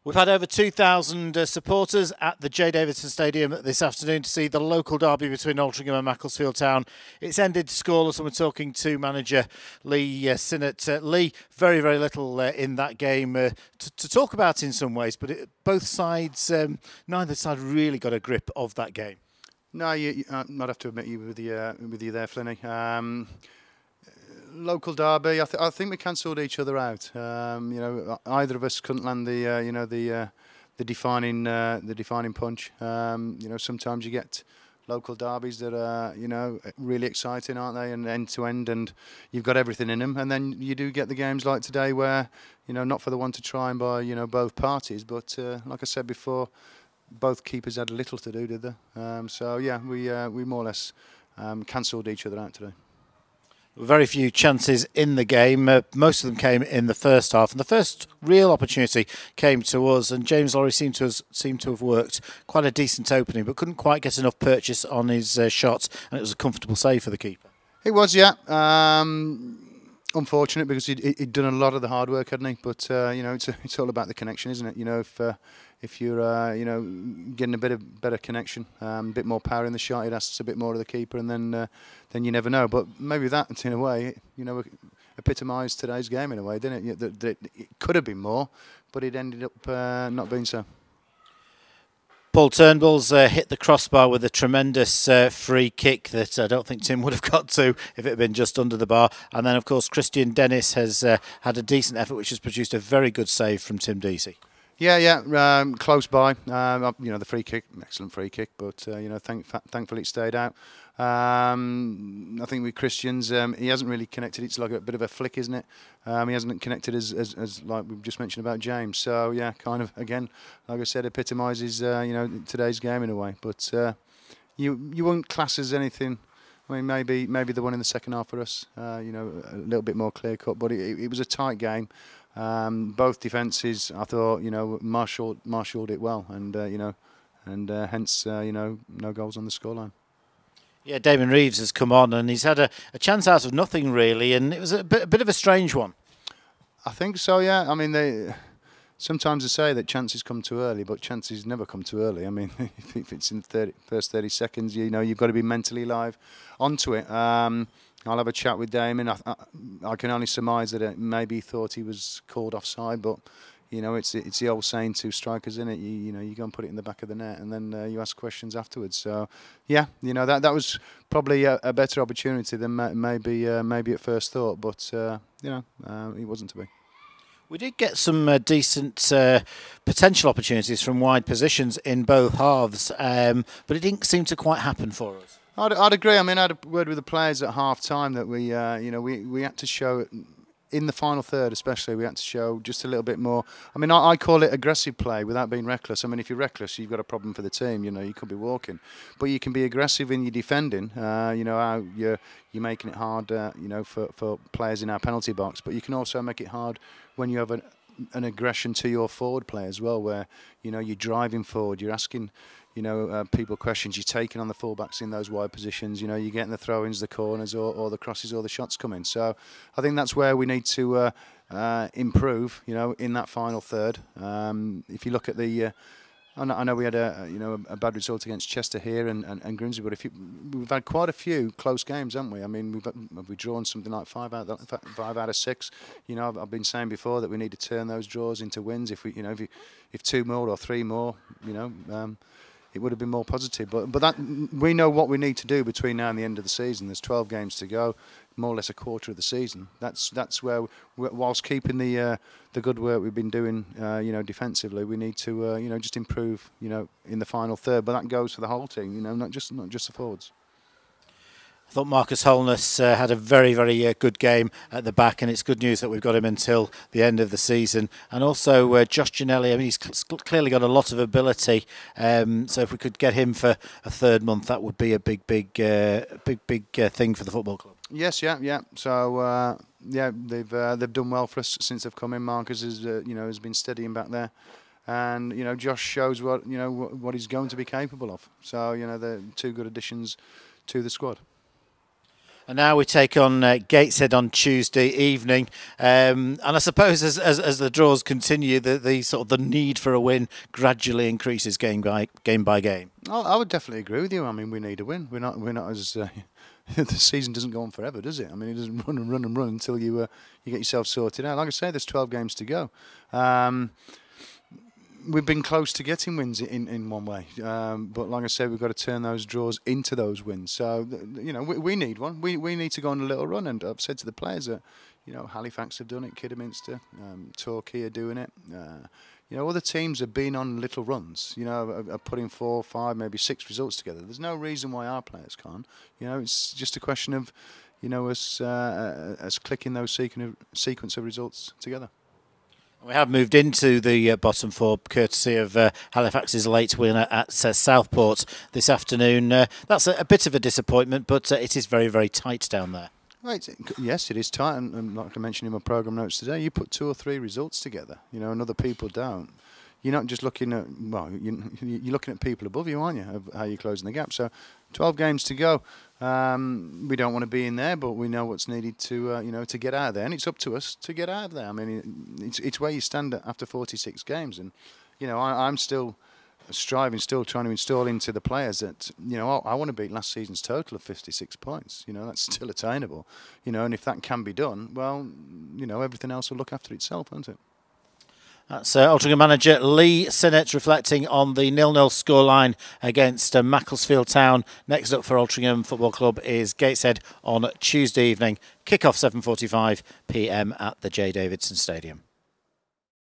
We've had over 2,000 supporters at the J Davidson Stadium this afternoon to see the local derby between Altrincham and Macclesfield Town. It's ended scoreless, and we're talking to manager Lee Sinnott. Lee, very, very little in that game to talk about in some ways, but both sides, neither side really got a grip of that game. No, I'd have to admit with you there, Flinny. Local derby. I think we cancelled each other out. Either of us couldn't land the defining punch. Sometimes you get local derbies that are really exciting, aren't they? And end to end, and you've got everything in them. And then you do get the games like today, where not for the one to try and by both parties, but like I said before, both keepers had little to do, did they? So yeah, we more or less cancelled each other out today. Very few chances in the game. Most of them came in the first half, and the first real opportunity came to us. And James Lawrie seemed to have worked quite a decent opening, but couldn't quite get enough purchase on his shot, and it was a comfortable save for the keeper. It was, yeah. Unfortunate because he'd done a lot of the hard work, hadn't he? But it's all about the connection, isn't it? If you're getting a better connection, a bit more power in the shot, it asks a bit more of the keeper, and then you never know. But maybe that, in a way, epitomised today's game in a way, didn't it? That it could have been more, but it ended up not being so. Paul Turnbull's hit the crossbar with a tremendous free kick that I don't think Tim would have got to if it had been just under the bar. And then, of course, Christian Dennis has had a decent effort, which has produced a very good save from Tim Deasy. Yeah, close by. The free kick, excellent free kick, but thankfully it stayed out. I think with Christian's, he hasn't really connected. It's like a bit of a flick, isn't it? He hasn't connected as like we've just mentioned about James. So yeah, kind of again, like I said, epitomises today's game in a way. But you won't class as anything. I mean, maybe the one in the second half for us, a little bit more clear cut, but it was a tight game. Both defences, I thought, marshalled it well, and hence, no goals on the scoreline. Yeah, Damon Reeves has come on, and he's had a chance out of nothing really, and it was a bit of a strange one. I think so. Yeah, I mean, sometimes they say that chances come too early, but chances never come too early. I mean, if it's in the first 30 seconds, you've got to be mentally live onto it. I'll have a chat with Damon. I can only surmise that maybe he thought he was called offside, but it's the old saying to strikers, isn't it? You go and put it in the back of the net, and then you ask questions afterwards. So yeah, that was probably a better opportunity than maybe at first thought, but it wasn't to be. We did get some decent potential opportunities from wide positions in both halves, but it didn't seem to quite happen for us. I'd agree. I mean, I had a word with the players at half time that we had to show, in the final third especially, we had to show just a little bit more. I mean, I call it aggressive play without being reckless. I mean, if you're reckless, you've got a problem for the team. You could be walking, but you can be aggressive in your defending. How you're making it hard, for players in our penalty box. But you can also make it hard when you have an aggression to your forward play as well, where you're driving forward, you're asking people questions, you're taking on the fullbacks in those wide positions, you're getting the throw-ins, the corners, or the crosses, or the shots coming. So I think that's where we need to improve, in that final third. If you look at the, I know we had a bad result against Chester here and Grimsby, but we've had quite a few close games, haven't we? I mean, we've drawn something like 5 out of 6. I've been saying before that we need to turn those draws into wins. If if 2 more or 3 more, it would have been more positive. But that, we know what we need to do between now and the end of the season. There's 12 games to go, more or less a quarter of the season. That's where, whilst keeping the good work we've been doing, defensively, we need to just improve, in the final third. But that goes for the whole team, not just the forwards. I thought Marcus Holness had a very, very good game at the back, and it's good news that we've got him until the end of the season. And also Josh Gianelli, I mean, he's clearly got a lot of ability. So if we could get him for a third month, that would be a big thing for the football club. Yes, yeah. So they've done well for us since they've come in. Marcus has been steadying back there. And Josh shows what he's going to be capable of. So they're 2 good additions to the squad. And now we take on Gateshead on Tuesday evening, and I suppose as the draws continue, the sort of the need for a win gradually increases game by game. I would definitely agree with you. I mean, we need a win. We're not as the season doesn't go on forever, does it? I mean, it doesn't run and run and run until you get yourself sorted out. Like I say, there's 12 games to go. We've been close to getting wins in one way, but like I said, we've got to turn those draws into those wins. So, we need one. We need to go on a little run, and I've said to the players that, Halifax have done it, Kidderminster, Torquay are doing it. Other teams have been on little runs, are putting 4, 5, maybe 6 results together. There's no reason why our players can't. It's just a question of, us clicking those sequence of results together. We have moved into the bottom 4 courtesy of Halifax's late winner at Southport this afternoon. That's a bit of a disappointment, but it is very, very tight down there. Right. Yes, it is tight, and like I mentioned in my programme notes today, you put 2 or 3 results together, and other people don't. You're not just looking at, you're looking at people above you, aren't you, of how you're closing the gap. So 12 games to go. We don't want to be in there, but we know what's needed to, to get out of there. And it's up to us to get out of there. I mean, it's where you stand after 46 games. And, I'm still striving, still trying to install into the players that, I want to beat last season's total of 56 points. That's still attainable. And if that can be done, well, everything else will look after itself, won't it? That's Altrincham manager Lee Sinnott reflecting on the 0-0 scoreline against Macclesfield Town. Next up for Altrincham Football Club is Gateshead on Tuesday evening. Kick-off 7:45 p.m. at the J. Davidson Stadium.